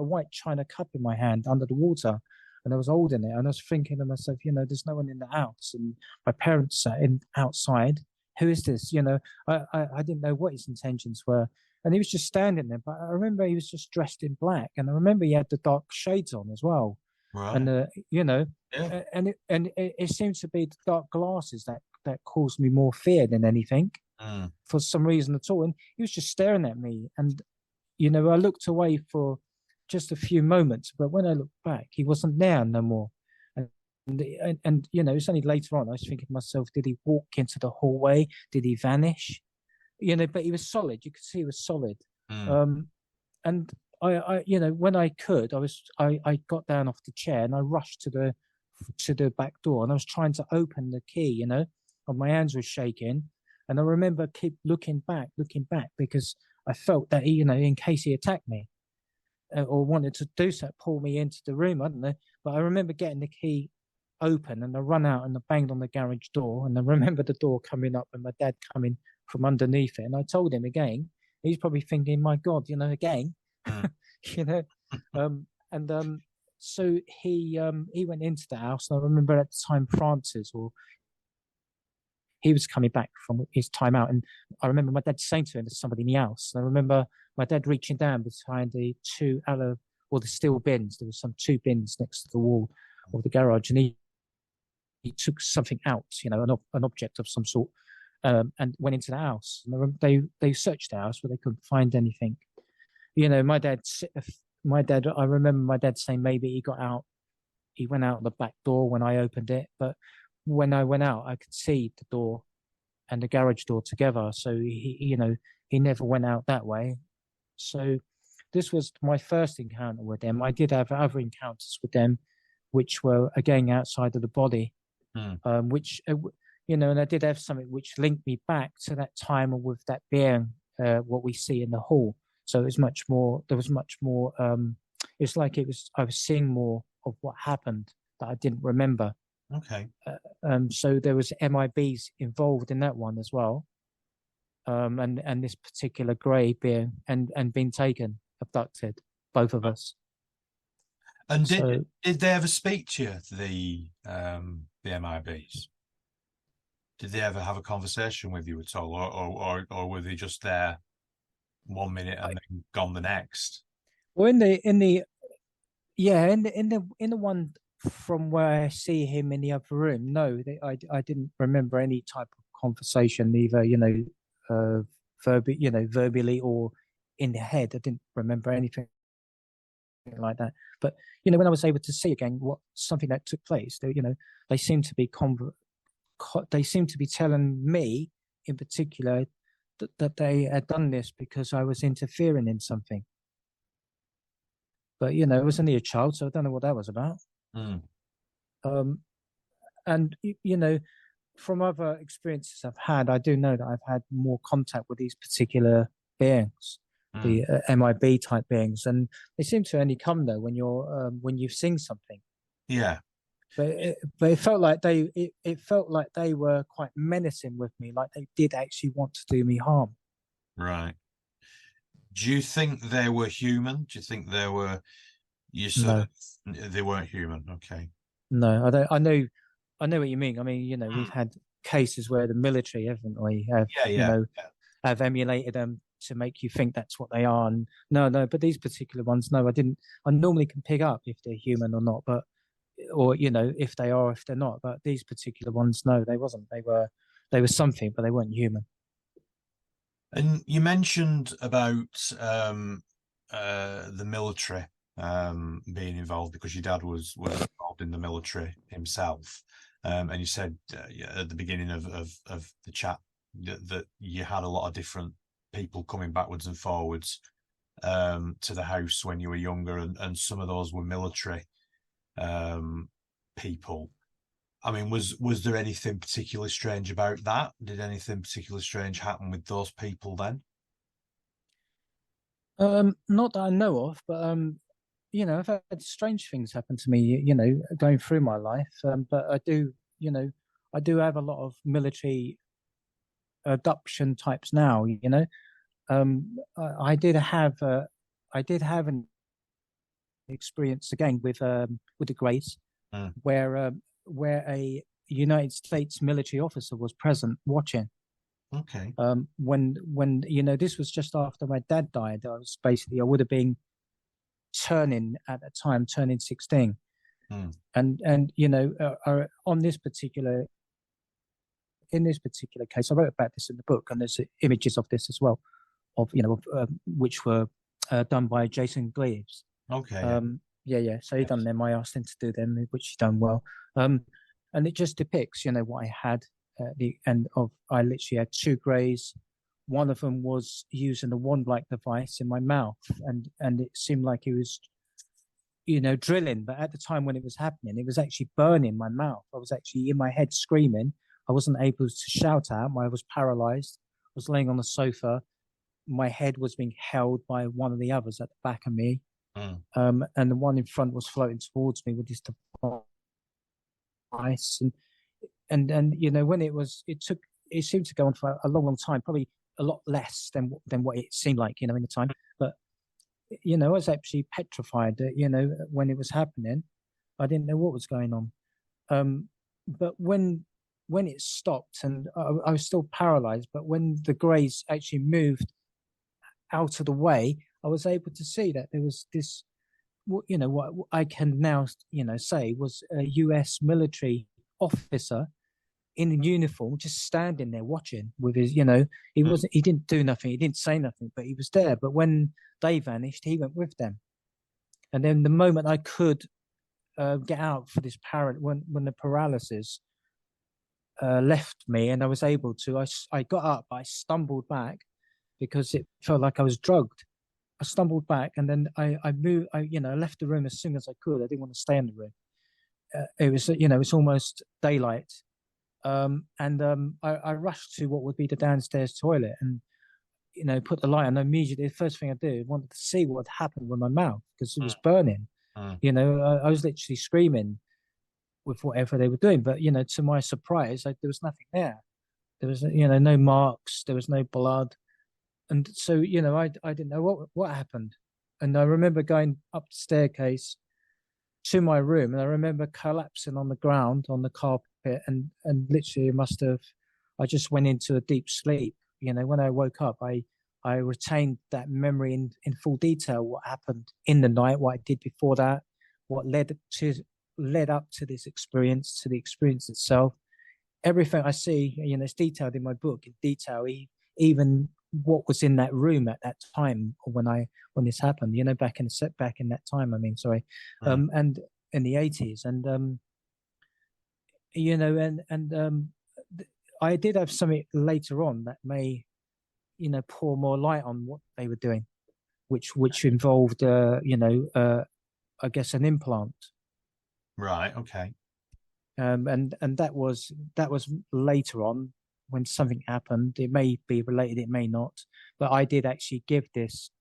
white china cup in my hand under the water, and I was holding it, and I was thinking to myself, there's no one in the house, and my parents sat outside. Who is this? I didn't know what his intentions were, and he was just standing there. But I remember he was just dressed in black, and I remember he had the dark shades on as well. Right. And and it seemed to be the dark glasses that caused me more fear than anything. For some reason at all. And he was just staring at me. And, I looked away for just a few moments, but when I looked back, he wasn't there no more. And it's only later on I was thinking to myself, did he walk into the hallway? Did he vanish? But he was solid. You could see he was solid. And I when I could, I got down off the chair and I rushed to the back door, and I was trying to open the key, and my hands were shaking. And I remember keep looking back, because I felt that he, in case he attacked me or wanted to do so, pull me into the room, I don't know. But I remember getting the key open, and I run out and I banged on the garage door, and I remember the door coming up and my dad coming from underneath it. And I told him again. He's probably thinking, my God, again, so he went into the house, and I remember at the time Francis, or he was coming back from his time out, and I remember my dad saying to him, there's somebody in the house. And I remember my dad reaching down behind the the steel bins. There was some two bins next to the wall of the garage, and he took something out, an object of some sort, and went into the house. And they searched the house, but they couldn't find anything. My dad. I remember my dad saying maybe he got out. He went out the back door when I opened it, but when I went out, I could see the door and the garage door together. So he never went out that way. So this was my first encounter with them. I did have other encounters with them, which were again outside of the body, which and I did have something which linked me back to that time with that being what we see in the hall. So it was much more. There was much more. It's like I was seeing more of what happened that I didn't remember. Okay. So there was MIBs involved in that one as well, and this particular grey being and being abducted, both of us. And did they ever speak to you, the MIBs? Did they ever have a conversation with you at all, or were they just there 1 minute and then gone the next? Well, in the one from where I see him in the other room, no, I didn't remember any type of conversation, either verbally or in the head. I didn't remember anything like that. But when I was able to see again something that took place, they seemed to be telling me in particular that they had done this because I was interfering in something. But I was only a child, so I don't know what that was about. Mm. Um, and from other experiences I've had, I do know that I've had more contact with these particular beings, Mm. the MIB type beings, and they seem to only come though when you've seen something. Yeah. But it felt like it felt like they were quite menacing with me, like they did actually want to do me harm. Right. Do you think they were human? Do you think they were you sort No, of they weren't human? Okay. no, I don't. I know what you mean. I mean, we've had cases where the military, haven't we, Yeah, yeah, yeah. have emulated them to make you think that's what they are. And no, but these particular ones, no, I didn't. I normally can pick up if they're human or not, but or if they are, if they're not. But these particular ones, no, they wasn't. They were something, but they weren't human. And you mentioned about the military being involved because your dad was involved in the military himself, and you said yeah, at the beginning of the chat that you had a lot of different people coming backwards and forwards to the house when you were younger, and some of those were military people. I mean, was there anything particularly strange about that? Did anything particularly strange happen with those people then? Not that I know of, but I've had strange things happen to me, going through my life. But I do have a lot of military adoption types now. I did have an experience again with the Grace, Mm. where a United States military officer was present watching. Okay. When this was just after my dad died. I would have been turning at the time, turning 16. Mm. And on this particular in this particular case, I wrote about this in the book, and there's images of this as well, which were done by Jason Gleaves. Okay. Yeah. So he done them. I asked him to do them, which he done well. And it just depicts, what I had at the end of. I literally had two greys. One of them was using a wand-like device in my mouth, and it seemed like he was, drilling. But at the time when it was happening, it was actually burning my mouth. I was actually in my head screaming. I wasn't able to shout out. I was paralyzed. I was laying on the sofa. My head was being held by one of the others at the back of me. And the one in front was floating towards me with this device. And when it seemed to go on for a long time, probably a lot less than what it seemed like, in the time. But I was actually petrified that, when it was happening, I didn't know what was going on. But when it stopped, and I was still paralyzed, but when the greys actually moved out of the way, I was able to see that there was this, what I can now, say was a US military officer in uniform, just standing there watching with his, he didn't do nothing, he didn't say nothing, but he was there. But when they vanished, he went with them. And then the moment I could get out for this when the paralysis left me, and I was able to, I got up, I stumbled back because it felt like I was drugged. I stumbled back, and then I moved. I left the room as soon as I could. I didn't want to stay in the room. It was it's almost daylight, and I rushed to what would be the downstairs toilet, and put the light on. Immediately, the first thing I did, wanted to see what had happened with my mouth because it was burning. I was literally screaming with whatever they were doing, but to my surprise, there was nothing there. There was no marks. There was no blood. And so, I didn't know what happened. And I remember going up the staircase to my room, and I remember collapsing on the ground, on the carpet, and literally I just went into a deep sleep. When I woke up, I retained that memory in full detail, what happened in the night, what I did before that, what led up to this experience, to the experience itself. Everything I see, it's detailed in my book in detail, even what was in that room at that time when this happened, back in that time. I mean, sorry, and in the 80s, and I did have something later on that may, pour more light on what they were doing. which involved, I guess an implant. Right. Okay. And that was later on when something happened. It may be related, it may not, but I did actually give this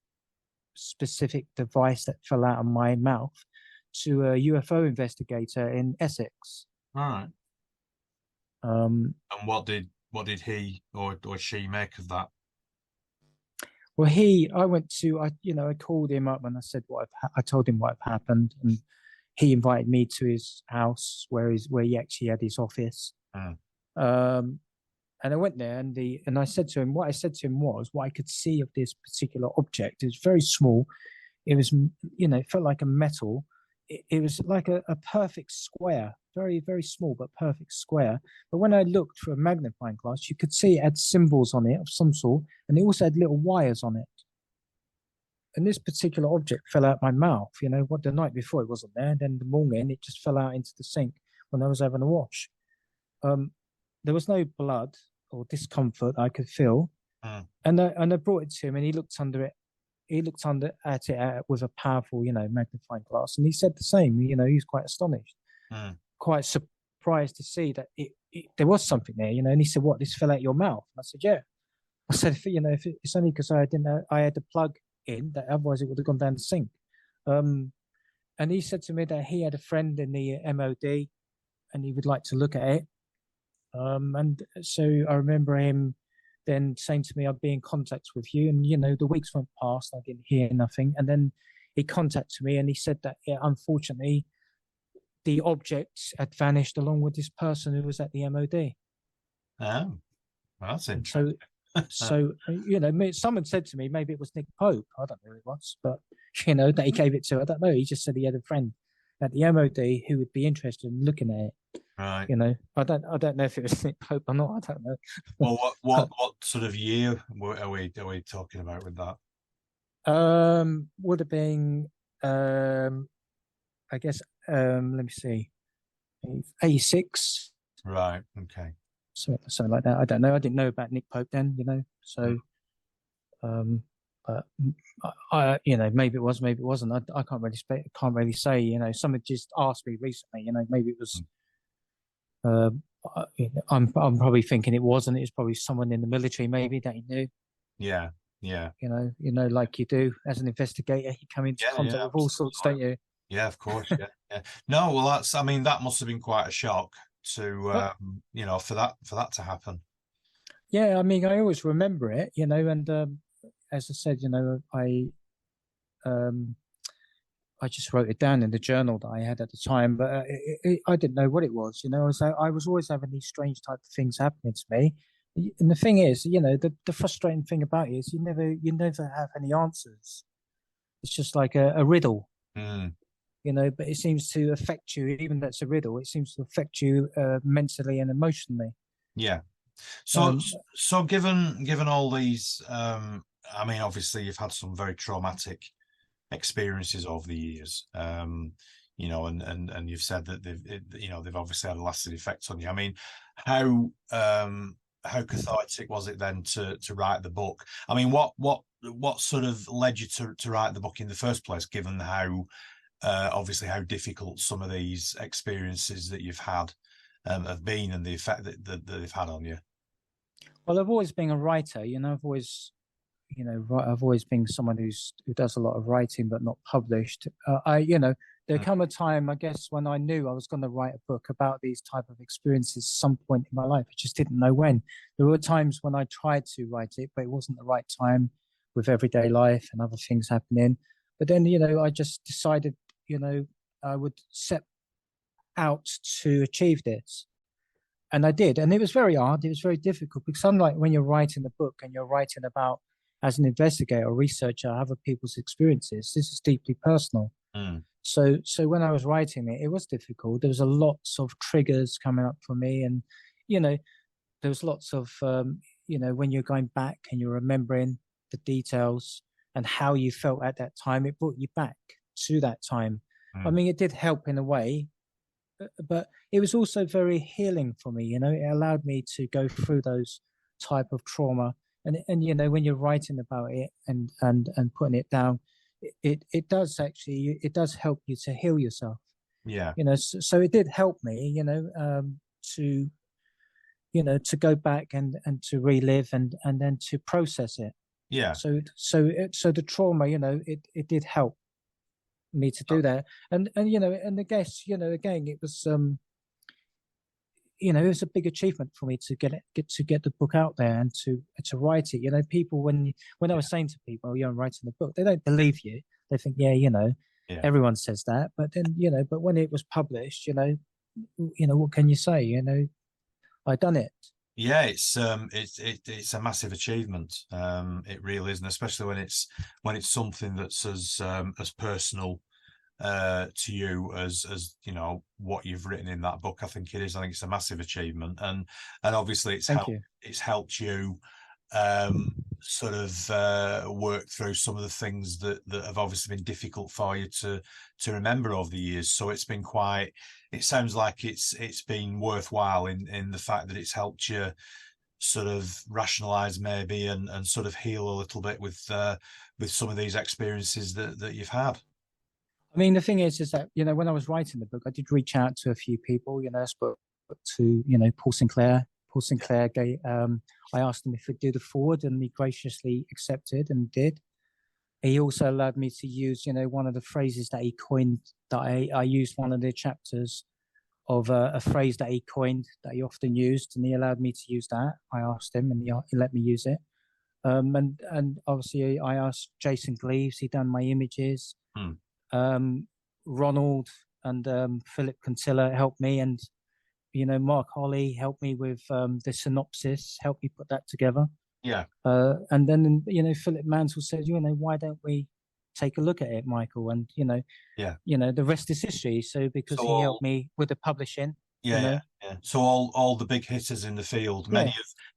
specific device that fell out of my mouth to a UFO investigator in Essex. All right. And what did he or she make of that? Well, I called him up and I said I told him what had happened, and he invited me to his house where he actually had his office. And I went there, and I said to him, what I said to him was what I could see of this particular object. It was very small. It was, it felt like a metal. It was like a perfect square, very, very small, but perfect square. But when I looked through a magnifying glass, you could see it had symbols on it of some sort, and it also had little wires on it. And this particular object fell out my mouth. What, the night before it wasn't there. Then the morning it just fell out into the sink when I was having a wash. There was no blood or discomfort I could feel. And I brought it to him, and he looked under it. He looked at it with a powerful, magnifying glass, and he said the same. He was quite astonished, quite surprised to see that there was something there. And he said, "What? This fell out your mouth?" And I said, "Yeah." I said, if it's only because I didn't know I had the plug in, that otherwise it would have gone down the sink. And he said to me that he had a friend in the MOD, and he would like to look at it. And so I remember him then saying to me, "I'll be in contact with you." And, the weeks went past, I didn't hear nothing. And then he contacted me and he said that, unfortunately, the object had vanished along with this person who was at the MOD. Oh, that's interesting. So, someone said to me, maybe it was Nick Pope. I don't know who it was, but, that he gave it to. I don't know. He just said he had a friend at the MOD who would be interested in looking at it. Right. I don't know if it was Nick Pope or not. I don't know. Well, what sort of year are we talking about with that? Would have been, I guess, let me see, 86. Right. Okay. Something like that. I don't know. I didn't know about Nick Pope then. So, but maybe it was, maybe it wasn't. I can't really say. Someone just asked me recently. Maybe it was. I'm probably thinking it wasn't. It was probably someone in the military, maybe, that he knew. Yeah. Yeah. Like you do as an investigator, you come into contact with all sorts, don't you? Yeah, of course. Yeah. No, well, that must have been quite a shock to for that to happen. Yeah, I always remember it, and as I said, I just wrote it down in the journal that I had at the time, but I didn't know what it was. I was always having these strange type of things happening to me. And the thing is, the frustrating thing about it is you never have any answers. It's just like a riddle, but it seems to affect you. Even that's a riddle, it seems to affect you mentally and emotionally. Yeah. So given all these, obviously you've had some very traumatic experiences over the years, and you've said that they've obviously had a lasting effect on you. How cathartic was it then to write the book? What sort of led you to write the book in the first place, given how obviously how difficult some of these experiences that you've had have been, and the effect that they've had on you? Well, I've always been a writer. I've always been someone who does a lot of writing but not published. There come a time, I guess, when I knew I was going to write a book about these type of experiences some point in my life. I just didn't know when. There were times when I tried to write it, but it wasn't the right time with everyday life and other things happening. But then, I just decided, I would set out to achieve this. And I did. And it was very hard. It was very difficult because unlike when you're writing a book and you're writing about, as an investigator or researcher, other people's experiences, this is deeply personal. So when I was writing it, it was difficult. There was a lots of triggers coming up for me. And, there was lots of, when you're going back and you're remembering the details and how you felt at that time, it brought you back to that time. It did help in a way, but it was also very healing for me. It allowed me to go through those type of trauma and you know, when you're writing about it and putting it down, it does actually, it does help you to heal yourself. Yeah. You know, so it did help me, you know, to, you know, to go back and to relive and then to process it. Yeah. So the trauma, you know, it did help me to do that. And you know, and I guess, you know, again, it was you know, it was a big achievement for me to get the book out there and to write it. You know, people, when I was saying to people, "Yeah, I'm writing the book," they don't believe you. They think, "Yeah, you know, everyone says that." But then, you know, but when it was published, you know, what can you say? You know, I done it. Yeah, it's a massive achievement. It really is, and especially when it's something that's as personal to you as you know what you've written in that book. I think it is. I think it's a massive achievement, and obviously it's helped you sort of work through some of the things that have obviously been difficult for you to remember over the years. So it's been quite. It sounds like it's been worthwhile in the fact that it's helped you sort of rationalize maybe and sort of heal a little bit with some of these experiences that you've had. I mean, the thing is that, you know, when I was writing the book, I did reach out to a few people, you know, I spoke to, you know, Paul Sinclair. I asked him if he'd do the forward, and he graciously accepted and did. He also allowed me to use, you know, one of the phrases that he coined, that I used one of the chapters of a phrase that he coined that he often used, and he allowed me to use that. I asked him, and he let me use it. And obviously I asked Jason Gleaves, he done my images. Ronald and Philip Contilla helped me, and you know, Mark Holly helped me with the synopsis, helped me put that together. Yeah. And then, you know, Philip Mansell said, you know, why don't we take a look at it, Michael? And you know, the rest is history. So because he helped me with the publishing. Yeah. So all the big hitters in the field,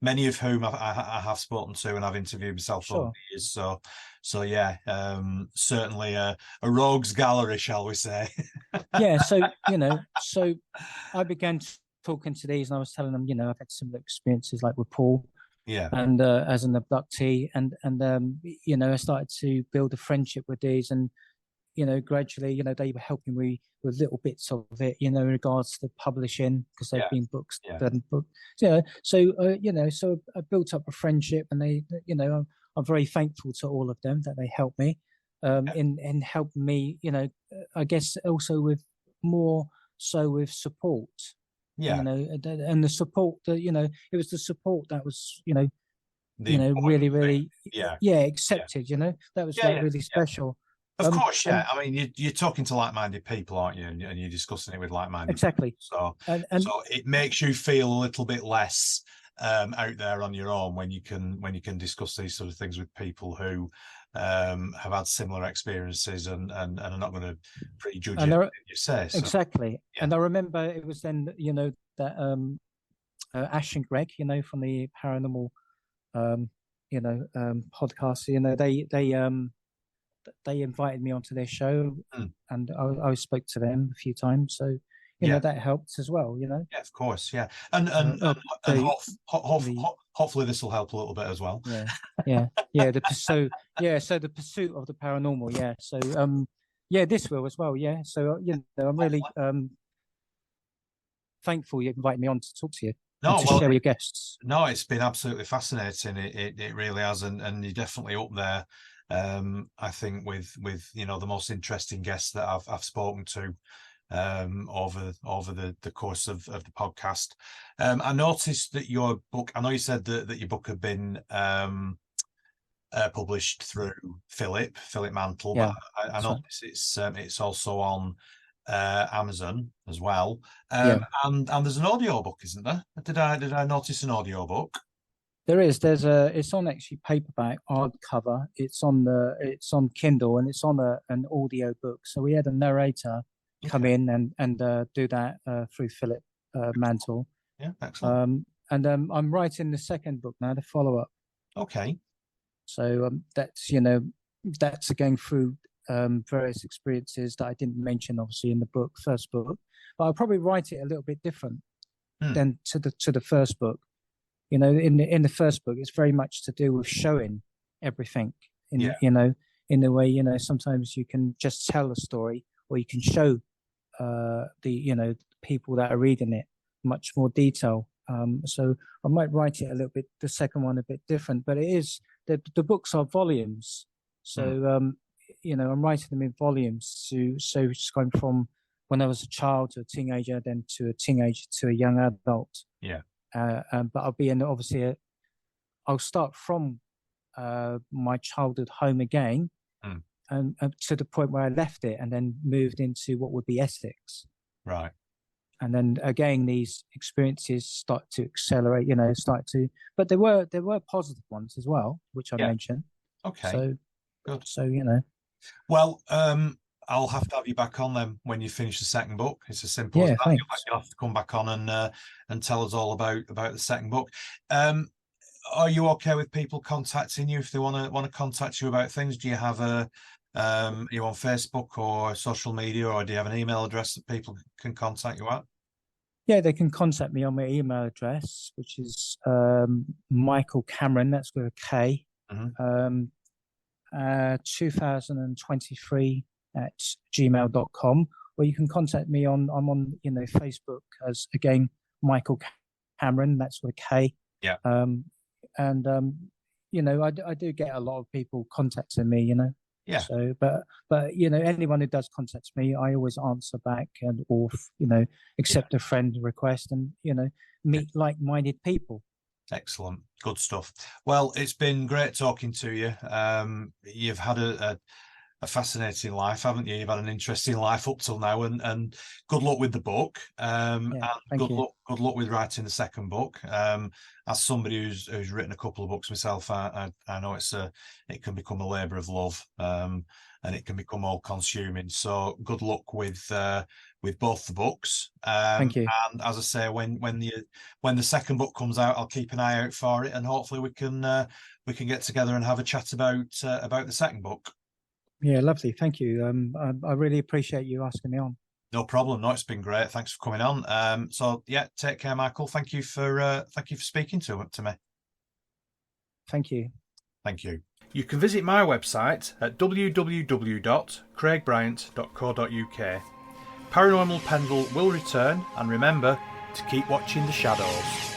many of whom I have spoken to and I've interviewed myself over the years. So yeah, certainly a rogues gallery, shall we say? Yeah. So you know, so I began talking to these, and I was telling them, you know, I've had similar experiences like with Paul. Yeah. And as an abductee, and you know, I started to build a friendship with these, and you know, gradually, you know, they were helping me with little bits of it, you know, in regards to publishing, because they've been books, you know, so you know, so I built up a friendship, and they, you know, I'm very thankful to all of them that they helped me in helping me, you know, I guess also with more so with support. You know, and the support that, you know, it was the support that was, you know, really accepted. You know, that was really special. Of course, yeah. I mean, you're talking to like-minded people, aren't you? And you're discussing it with like-minded exactly. People. So it makes you feel a little bit less out there on your own when you can discuss these sort of things with people who have had similar experiences and are not going to prejudge anything you say. So. Exactly. Yeah. And I remember it was then, you know, that Ash and Greg, you know, from the paranormal, you know, podcast, you know, they invited me onto their show, and I spoke to them a few times. So, you know, that helped as well, you know. Yeah, of course, yeah. And hopefully this will help a little bit as well. Yeah. So the pursuit of the paranormal, yeah. So this will as well, yeah. So you know, I'm really thankful you invited me on to talk to you. To share with your guests. No, it's been absolutely fascinating. It really has, and you're definitely up there. I think with you know, the most interesting guests that I've spoken to over the course of the podcast. I noticed that your book, I know you said that your book had been published through Philip Mantle, but I noticed it's also on Amazon as well. And there's an audio book, isn't there? Did I notice an audio book? It's on actually paperback hardcover. It's on Kindle, and it's on an audio book. So we had a narrator come in and do that through Philip Mantle. Yeah, excellent. And I'm writing the second book now, the follow-up. Okay. So that's, you know, that's again through various experiences that I didn't mention obviously in the first book, but I'll probably write it a little bit different than to the first book. you know, in the first book, it's very much to do with showing everything. Yeah. You know, in the way, you know, sometimes you can just tell a story, or you can show the people that are reading it much more detail. So I might write it a little bit, the second one a bit different, but it is the books are volumes. So you know, I'm writing them in volumes. So it's going from when I was a child to a teenager, then to a teenager to a young adult. Yeah. But I'll be in obviously I'll start from my childhood home again, and to the point where I left it, and then moved into what would be Essex. Right. And then again, these experiences start to accelerate. You know, but there were positive ones as well, which I mentioned. Okay. So good. So you know. Well, I'll have to have you back on then when you finish the second book. It's as simple as that. Thanks. You'll have to come back on and tell us all about the second book. Are you okay with people contacting you if they want to contact you about things? Do you have are you on Facebook or social media, or do you have an email address that people can contact you at? Yeah, they can contact me on my email address, which is Michael Kameron, that's with a K, 2023 at gmail.com. Or you can contact me I'm on Facebook as, again, Michael Kameron, that's with a K. Yeah. You know, I do get a lot of people contacting me, you know. Yeah. So, but you know, anyone who does contact me, I always answer back, or you know, accept a friend request, and you know, meet like-minded people. Excellent, good stuff. Well, it's been great talking to you. You've had a fascinating life, haven't you? You've had an interesting life up till now, and good luck with the book. And good luck with writing the second book. As somebody who's written a couple of books myself, I know it can become a labour of love, and it can become all consuming. So good luck with both the books. Thank you. And as I say, when the second book comes out, I'll keep an eye out for it, and hopefully we can get together and have a chat about the second book. Yeah, lovely. Thank you. I really appreciate you asking me on. No problem. No, it's been great. Thanks for coming on. So yeah, take care, Michael. Thank you for speaking to me. Thank you. Thank you. You can visit my website at www.craigbryant.co.uk. Paranormal Pendle will return, and remember to keep watching the shadows.